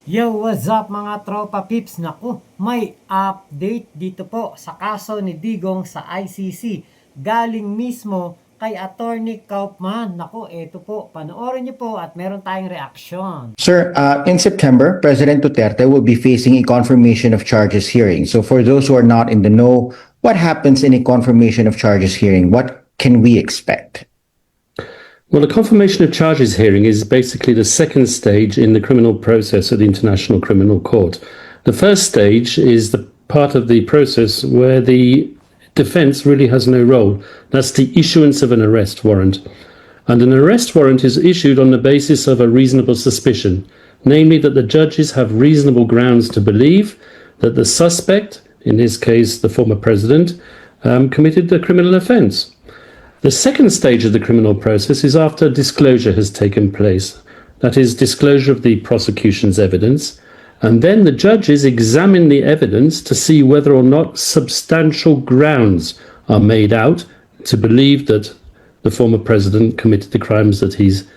Yo, what's up mga tropa pips? Naku, may update dito po sa kaso ni Digong sa ICC. Galing mismo kay Attorney Kaufman. Naku, eto po, panoorin niyo po at meron tayong reaksyon. Sir, in September, President Duterte will be facing a confirmation of charges hearing. So for those who are not in the know, what happens in a confirmation of charges hearing? What can we expect? Well, a confirmation of charges hearing is basically the second stage in the criminal process at the International Criminal Court. The first stage is the part of the process where the defense really has no role. That's the issuance of an arrest warrant. And an arrest warrant is issued on the basis of a reasonable suspicion, namely that the judges have reasonable grounds to believe that the suspect, in this case the former president, committed a criminal offence. The second stage of the criminal process is after disclosure has taken place. That is, disclosure of the prosecution's evidence. And then the judges examine the evidence to see whether or not substantial grounds are made out to believe that the former president committed the crimes that he's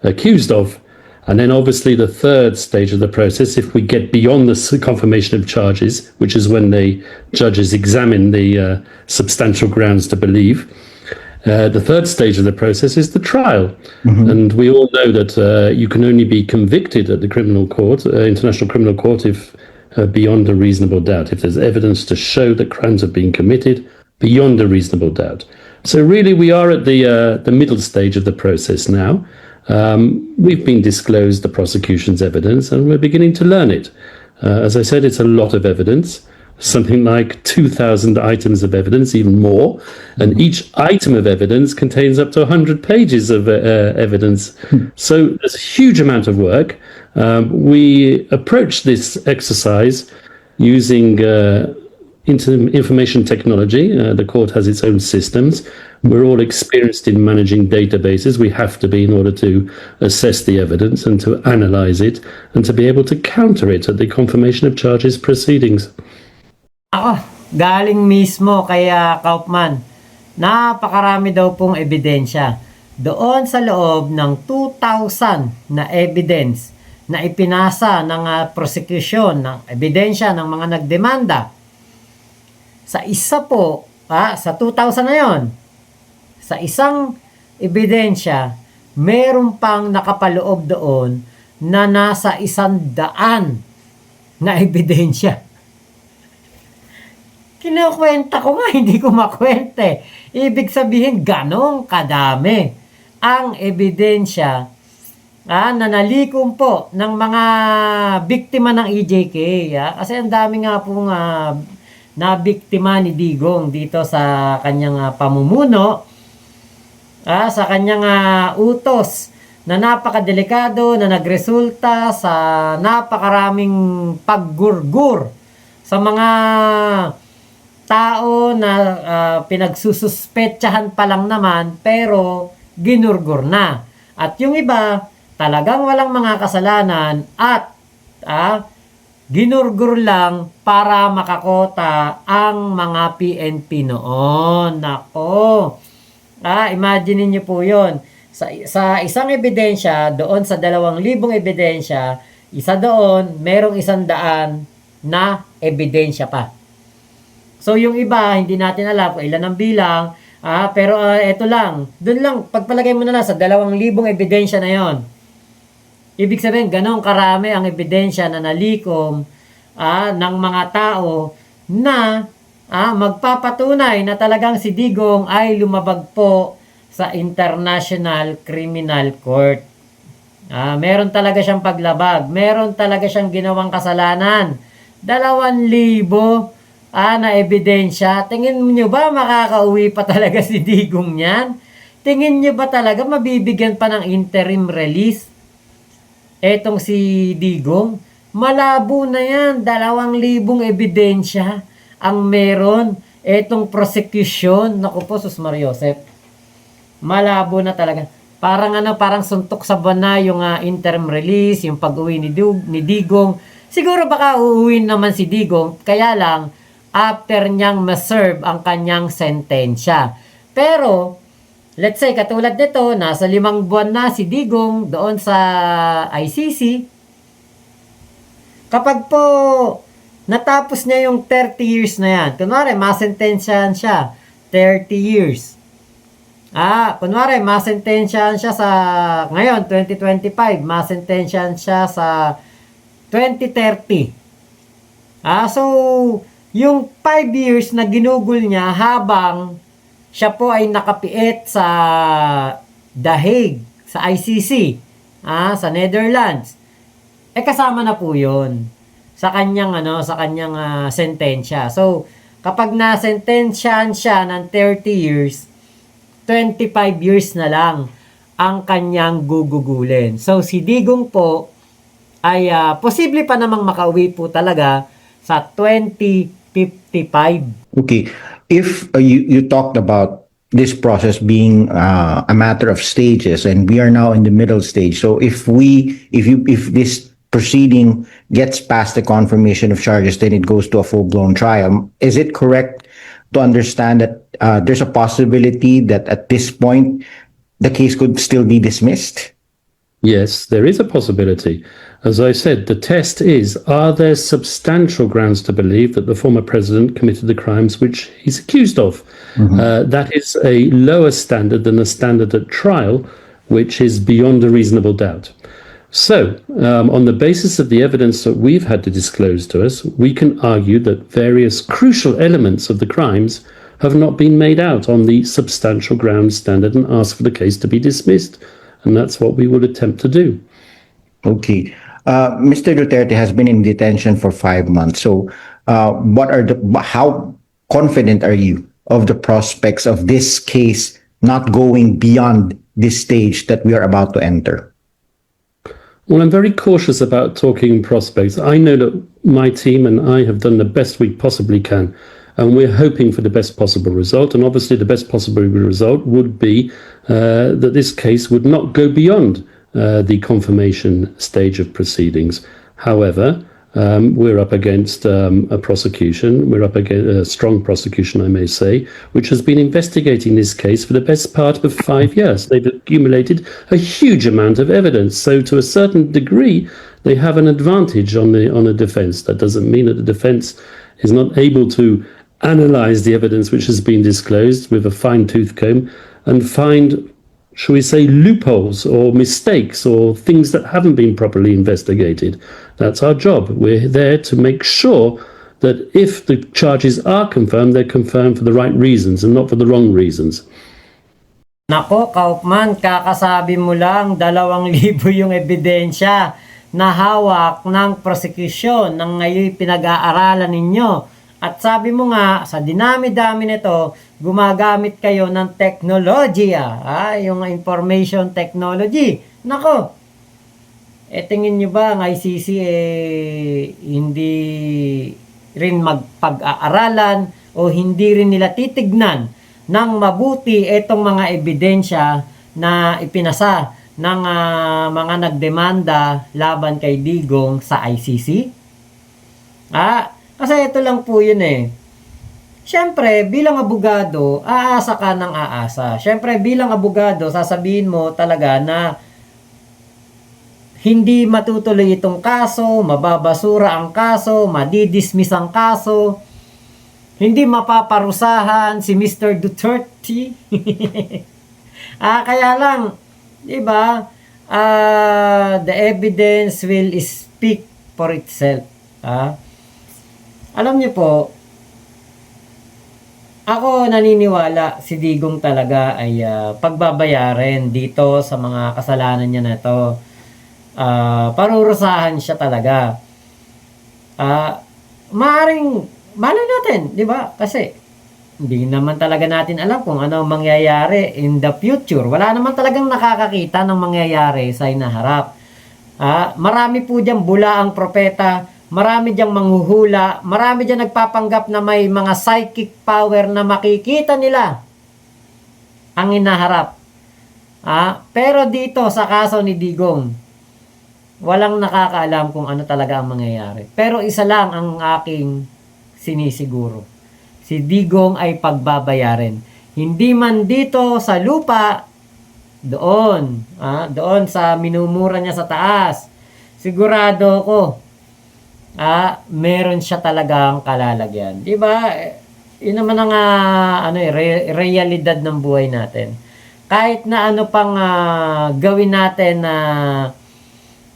accused of. And then obviously the third stage of the process, if we get beyond the confirmation of charges, which is when the judges examine the substantial grounds to believe, the third stage of the process is the trial. And we all know that you can only be convicted at the criminal court, International Criminal Court, if beyond a reasonable doubt, if there's evidence to show that crimes have been committed beyond a reasonable doubt. So really we are at the middle stage of the process now. We've been disclosed the prosecution's evidence and we're beginning to learn it. As I said, it's a lot of evidence. Something like 2,000 items of evidence, even more. And each item of evidence contains up to 100 pages of evidence. So there's a huge amount of work. We approach this exercise using information technology. The court has its own systems. We're all experienced in managing databases. We have to be in order to assess the evidence and to analyze it and to be able to counter it at the confirmation of charges proceedings. Ako, galing mismo kay Kaufman. Napakarami daw pong ebidensya. Doon sa loob ng 2,000 na evidence na ipinasa ng prosecution, ng ebidensya ng mga nagdemanda. Sa isa po, sa 2,000 na yon, sa isang ebidensya, meron pang nakapaloob doon na nasa 100 na ebidensya. Kinukwenta ko nga, hindi ko makwente. Ibig sabihin, ganong kadami ang ebidensya na nalikom po ng mga biktima ng EJK. Kasi ang dami nga pong na biktima ni Digong dito sa kanyang pamumuno, sa kanyang utos na napakadelikado na nagresulta sa napakaraming paggurgur sa mga tao na pinagsususpetsahan pa lang naman pero ginurgur na. At yung iba talagang walang mga kasalanan at ginurgur lang para makakota ang mga PNP noon. Nako. Imagine niyo po 'yon. Sa isang ebidensya, doon sa 2,000 ebidensya, isa doon merong 100 na ebidensya pa. So yung iba, hindi natin alam kung ilan ang bilang, pero eto lang, dun lang, pagpalagay mo na lang sa 2,000 ebidensya na yon. Ibig sabihin, ganong karami ang ebidensya na nalikom ng mga tao na magpapatunay na talagang si Digong ay lumabag po sa International Criminal Court. Meron talaga siyang paglabag, meron talaga siyang ginawang kasalanan. 2,000 na ebidensya. Tingin niyo ba makakauwi pa talaga si Digong niyan? Tingin niyo ba talaga mabibigyan pa ng interim release etong si Digong? Malabo na yan. 2,000 ebidensya ang meron etong prosecution. Naku po, Sus Mariosep. Malabo na talaga. Parang suntok sa bana yung interim release, yung pag-uwi ni Digong. Siguro baka uuwi naman si Digong, kaya lang after niyang ma-serve ang kanyang sentensya. Pero, let's say, katulad nito, nasa 5 buwan na si Digong doon sa ICC, kapag po natapos niya yung 30 years na yan, kunwari, masentensyahan siya, 30 years. Kunwari, masentensyahan siya sa, ngayon, 2025, masentensyahan siya sa 2030. So, yung 5 years na ginugol niya habang siya po ay nakapiit sa The Hague, sa ICC, sa Netherlands, kasama na po yun sa kanyang, sentensya. So, kapag nasentensyahan siya ng 30 years, 25 years na lang ang kanyang gugugulin. So, si Digong po ay posible pa namang makauwi po talaga sa 2055. Okay. If you talked about this process being a matter of stages, and we are now in the middle stage. So if this proceeding gets past the confirmation of charges, then it goes to a full-blown trial. Is it correct to understand that there's a possibility that at this point the case could still be dismissed? Yes, there is a possibility. As I said, the test is, are there substantial grounds to believe that the former president committed the crimes which he's accused of? That is a lower standard than the standard at trial, which is beyond a reasonable doubt. So, on the basis of the evidence that we've had to disclose to us, we can argue that various crucial elements of the crimes have not been made out on the substantial grounds standard and ask for the case to be dismissed. And that's what we will attempt to do. Okay. Mr. Duterte has been in detention for 5 months. So, how confident are you of the prospects of this case not going beyond this stage that we are about to enter? Well, I'm very cautious about talking prospects. I know that my team and I have done the best we possibly can, and we're hoping for the best possible result. And obviously, the best possible result would be that this case would not go beyond the confirmation stage of proceedings. However, we're up against a prosecution. We're up against a strong prosecution, I may say, which has been investigating this case for the best part of 5 years. They've accumulated a huge amount of evidence. So, to a certain degree, they have an advantage on a defense. That doesn't mean that the defense is not able to analyze the evidence which has been disclosed with a fine-tooth comb and find, shall we say, loopholes or mistakes or things that haven't been properly investigated. That's our job. We're there to make sure that if the charges are confirmed, they're confirmed for the right reasons and not for the wrong reasons. Nako, Kaufman, kakasabi mo lang 2,000 yung ebidensya na hawak ng prosecution ng ngayon pinag-aaralan ninyo. At sabi mo nga, sa dinami-dami nito, gumagamit kayo ng teknolohiya, yung information technology. Nako, tingin nyo ba ang ICC hindi rin magpag-aaralan o hindi rin nila titignan ng mabuti itong mga ebidensya na ipinasa ng mga nagdemanda laban kay Digong sa ICC? Kasi ito lang po yun Siyempre, bilang abogado, aasa ka ng aasa. Siyempre, bilang abogado, sasabihin mo talaga na hindi matutuloy itong kaso, mababasura ang kaso, madidismiss ang kaso, hindi mapaparusahan si Mr. Duterte. Kaya lang, di ba, the evidence will speak for itself. Alam niyo po, ako naniniwala si Digong talaga ay pagbabayarin dito sa mga kasalanan niya na ito. Parurusahan siya talaga. Maaring, malay natin, di ba? Kasi, hindi naman talaga natin alam kung ano ang mangyayari in the future. Wala naman talagang nakakakita ng mangyayari sa inaharap. Marami po diyang bula ang propeta. Marami diyang manghuhula, marami diyang nagpapanggap na may mga psychic power na makikita nila ang inaharap. Pero dito sa kaso ni Digong, walang nakakaalam kung ano talaga ang mangyayari. Pero isa lang ang aking sinisiguro. Si Digong ay pagbabayarin. Hindi man dito sa lupa, doon sa minumura niya sa taas. Sigurado ko, meron siya talagang kalalagyan. Di ba? Yun naman ang realidad ng buhay natin. Kahit na ano pang gawin natin na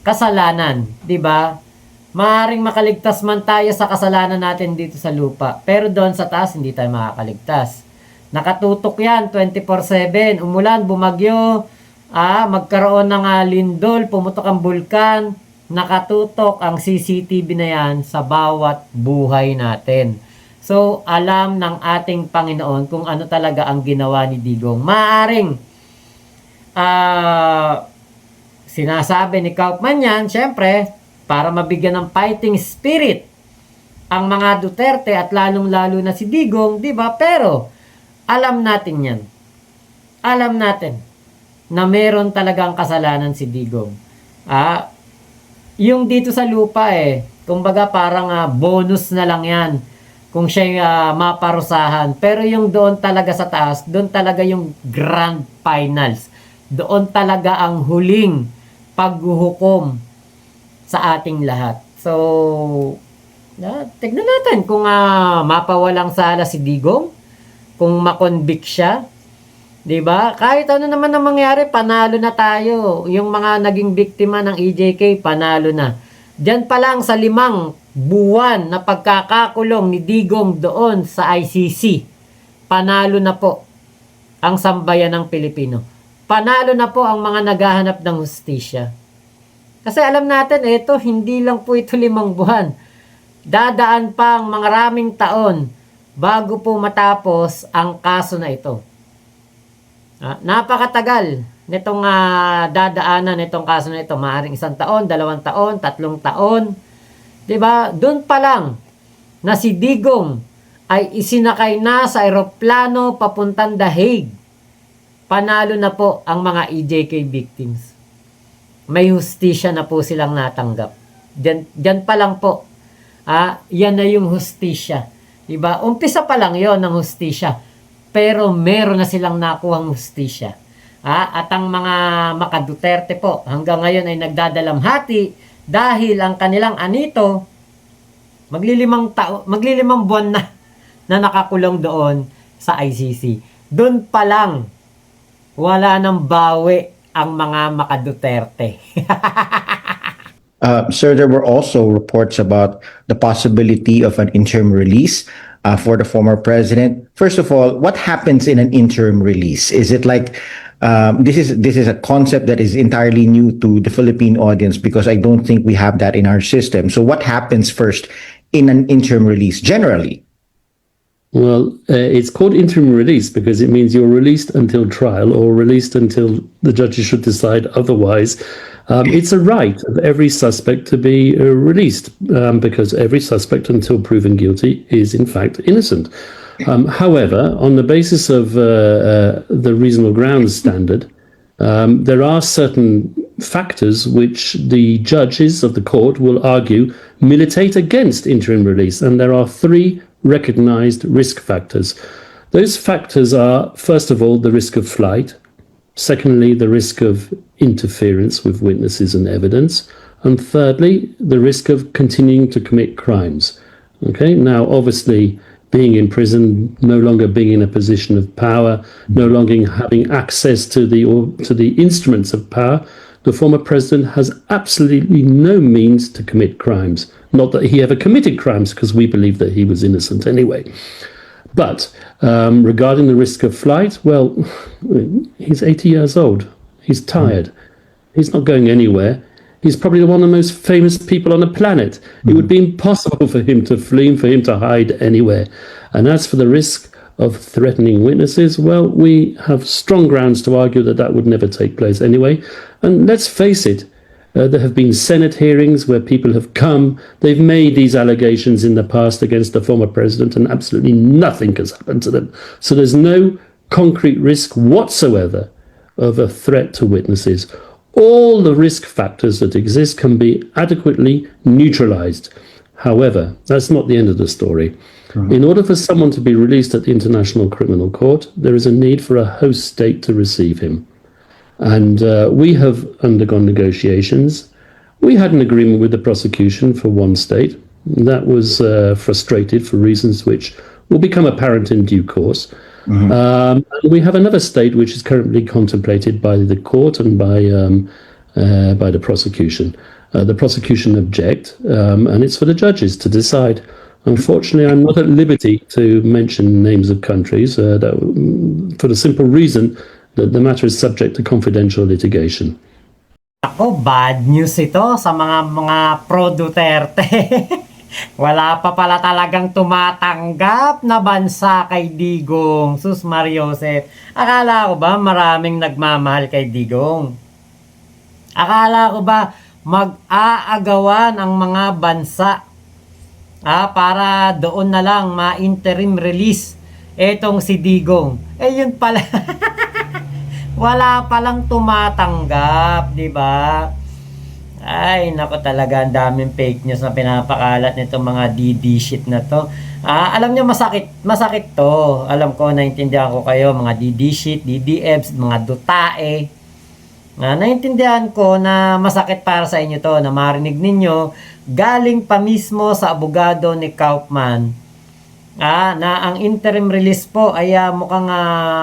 kasalanan, di ba? Maaring makaligtas man tayo sa kasalanan natin dito sa lupa. Pero doon sa taas, hindi tayo makakaligtas. Nakatutok yan, 24/7. Umulan, bumagyo, magkaroon ng lindol, pumutok ang bulkan. Nakatutok ang CCTV na yan sa bawat buhay natin. So, alam ng ating Panginoon kung ano talaga ang ginawa ni Digong. Maaring, sinasabi ni Kaufman yan, syempre, para mabigyan ng fighting spirit ang mga Duterte at lalong-lalo na si Digong, di ba? Pero, alam natin yan. Alam natin na meron talagang kasalanan si Digong. Yung dito sa lupa kumbaga parang bonus na lang yan kung siya maparusahan. Pero yung doon talaga sa taas, doon talaga yung grand finals. Doon talaga ang huling paghuhukom sa ating lahat. So, tignan natin kung mapawalang sala si Digong, kung makonvict siya. 'Di ba? Kahit ano naman ang mangyari, panalo na tayo. Yung mga naging biktima ng EJK, panalo na. Diyan pa lang sa 5 buwan na pagkakakulong ni Digong doon sa ICC, panalo na po ang sambayan ng Pilipino. Panalo na po ang mga naghahanap ng hustisya. Kasi alam natin, hindi lang po ito 5 buwan. Dadaan pang maraming taon bago po matapos ang kaso na ito. Napakatagal nitong dadaanan nitong kaso na ito. Maaring 1 taon, 2 taon, 3 taon. Diba? Doon pa lang na si Digong ay isinakay na sa eroplano papuntang The Hague. Panalo na po ang mga EJK victims. May hustisya na po silang natanggap. Diyan pa lang po. Yan na yung hustisya. Diba? Umpisa pa lang yon ng hustisya. Pero meron na silang nakuhang hustisya. At ang mga maka-Duterte po hanggang ngayon ay nagdadalamhati dahil ang kanilang anito maglilimang buwan na nakakulong doon sa ICC. Doon pa lang wala nang bawi ang mga maka-Duterte. Sir, there were also reports about the possibility of an interim release for the former president. First of all, what happens in an interim release? Is it like this is a concept that is entirely new to the Philippine audience because I don't think we have that in our system. So what happens first in an interim release generally? Well, it's called interim release because it means you're released until trial or released until the judges should decide otherwise. It's a right of every suspect to be released because every suspect, until proven guilty, is in fact innocent. However, on the basis of the reasonable grounds standard, there are certain factors which the judges of the court will argue militate against interim release, and there are 3 recognized risk factors. Those factors are, first of all, the risk of flight, secondly, the risk of interference with witnesses and evidence, and thirdly, the risk of continuing to commit crimes. Okay, now obviously being in prison, no longer being in a position of power, no longer having access to the instruments of power, the former president has absolutely no means to commit crimes. Not that he ever committed crimes, because we believe that he was innocent anyway. But regarding the risk of flight, well, he's 80 years old. He's tired. He's not going anywhere. He's probably one of the most famous people on the planet. It would be impossible for him to flee, for him to hide anywhere. And as for the risk of threatening witnesses, well, we have strong grounds to argue that that would never take place anyway. And let's face it, there have been Senate hearings where people have come, they've made these allegations in the past against the former president, and absolutely nothing has happened to them. So there's no concrete risk whatsoever of a threat to witnesses. All the risk factors that exist can be adequately neutralized. However, that's not the end of the story. In order for someone to be released at the International Criminal Court, there is a need for a host state to receive him. And we have undergone negotiations. We had an agreement with the prosecution for one state. That was frustrated for reasons which will become apparent in due course. We have another state which is currently contemplated by the court and by the prosecution. The prosecution object, and it's for the judges to decide. Unfortunately, I'm not at liberty to mention names of countries for the simple reason that the matter is subject to confidential litigation. Ako, bad news ito sa mga pro Duterte. Wala pa pala talagang tumatanggap na bansa kay Digong. Sus Mariosep. Akala ko ba maraming nagmamahal kay Digong? Akala ko ba mag-aagawan ang mga bansa para doon na lang ma-interim release etong si Digong? Yun pala. Wala palang tumatanggap, di ba? Ay, nako talaga, ang daming fake news na pinapakalat nitong mga DD shit na to. Alam nyo, masakit to. Alam ko, naintindihan ko kayo, mga DD shit, DDFs, mga dutae. Naintindihan ko na masakit para sa inyo to, na marinig ninyo, galing pa mismo sa abogado ni Kaufman, na ang interim release po ay mukhang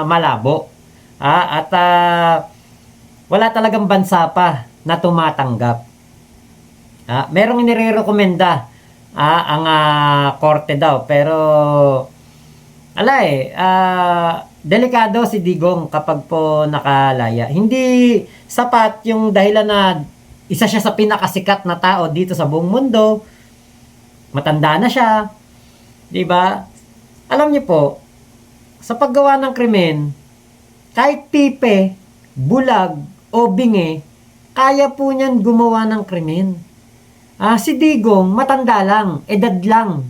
malabo. At wala talagang bansa pa na tumatanggap. Merong inirekomenda ang korte daw, pero delikado si Digong kapag po nakalaya. Hindi sapat yung dahilan na isa siya sa pinakasikat na tao dito sa buong mundo. Matanda na siya. 'Di ba? Alam niyo po, sa paggawa ng krimen, kahit pipe, bulag, o bingi, kaya po niyan gumawa ng krimen. Si Digong, matanda lang, edad lang.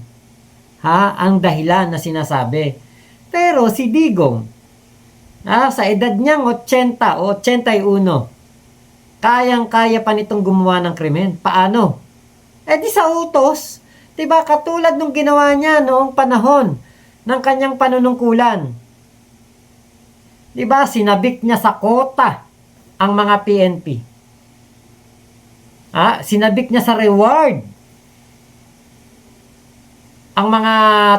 Ang dahilan na sinasabi. Pero si Digong, sa edad niyang 80 o 81, kayang-kaya pa nitong gumawa ng krimen. Paano? Di sa utos. Diba, katulad nung ginawa niya noong panahon ng kanyang panunungkulan. Diba, sinabik niya sa kota ang mga PNP. Sinabik niya sa reward ang mga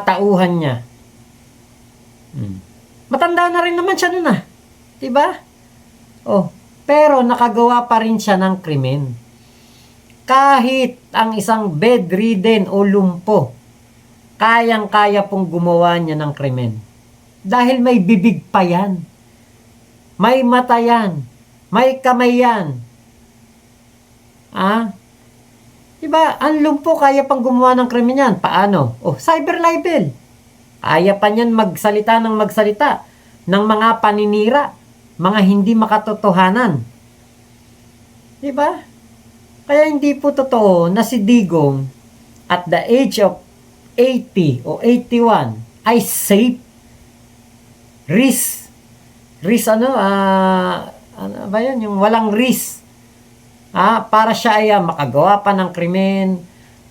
tauhan niya. Matanda na rin naman siya nun diba? Pero nakagawa pa rin siya ng krimen. Kahit ang isang bedridden o lumpo, kayang-kaya pong gumawa niya ng krimen. Dahil may bibig pa yan. May mata yan. May kamay yan. Diba? Ang lumpo kaya pang gumawa ng krimen yan. Paano? Cyber libel. Kaya pa niyan magsalita ng mga paninira, mga hindi makatotohanan. Diba? Kaya hindi po totoo na si Digong at the age of 80 o 81 ay safe. Risk ano ba yun? Yung walang risk. Para siya ay makagawa pa ng krimen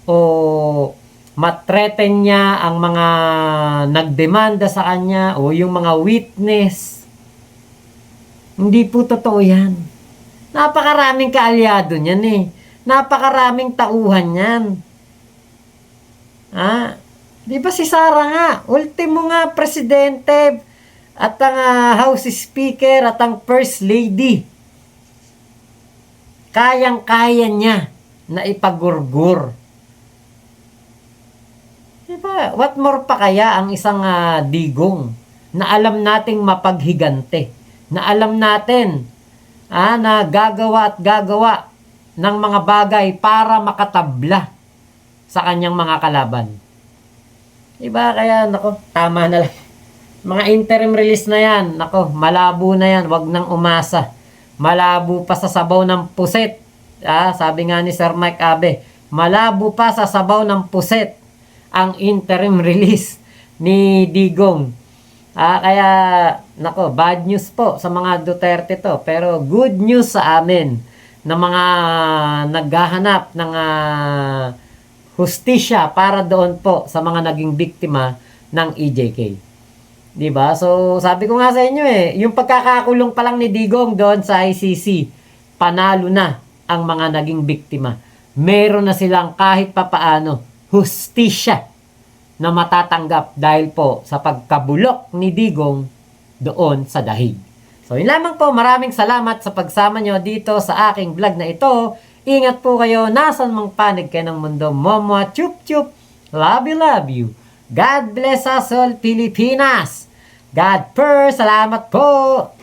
o matreten niya ang mga nagdemanda sa kanya o yung mga witness. Hindi po totoo yan. Napakaraming kaalyado niyan Napakaraming tauhan yan. Di ba si Sara nga, ultimo nga presidente at ang House Speaker at ang First Lady. Kayang-kaya niya na ipagurgur. Diba? What more pa kaya ang isang Digong na alam nating mapaghigante, na alam natin na gagawa at gagawa ng mga bagay para makatabla sa kanyang mga kalaban. Diba? Kaya, tama na lang. Mga interim release na yan, malabo na yan, wag nang umasa. Malabo pa sa sabaw ng puset. Sabi nga ni Sir Mike Abe, malabo pa sa sabaw ng puset ang interim release ni Digong. Kaya, bad news po sa mga Duterte to. Pero good news sa amin na mga naghahanap ng hustisya para doon po sa mga naging biktima ng EJK. Diba? So, sabi ko nga sa inyo yung pagkakakulong pa lang ni Digong doon sa ICC, panalo na ang mga naging biktima. Meron na silang kahit papaano hustisya na matatanggap dahil po sa pagkabulok ni Digong doon sa dahig. So yun lamang po, maraming salamat sa pagsama nyo dito sa aking vlog na ito. Ingat po kayo, nasan mang panig kayo ng mundo. Momo, chup chup, love you. God bless us all, Pilipinas. God per, salamat po.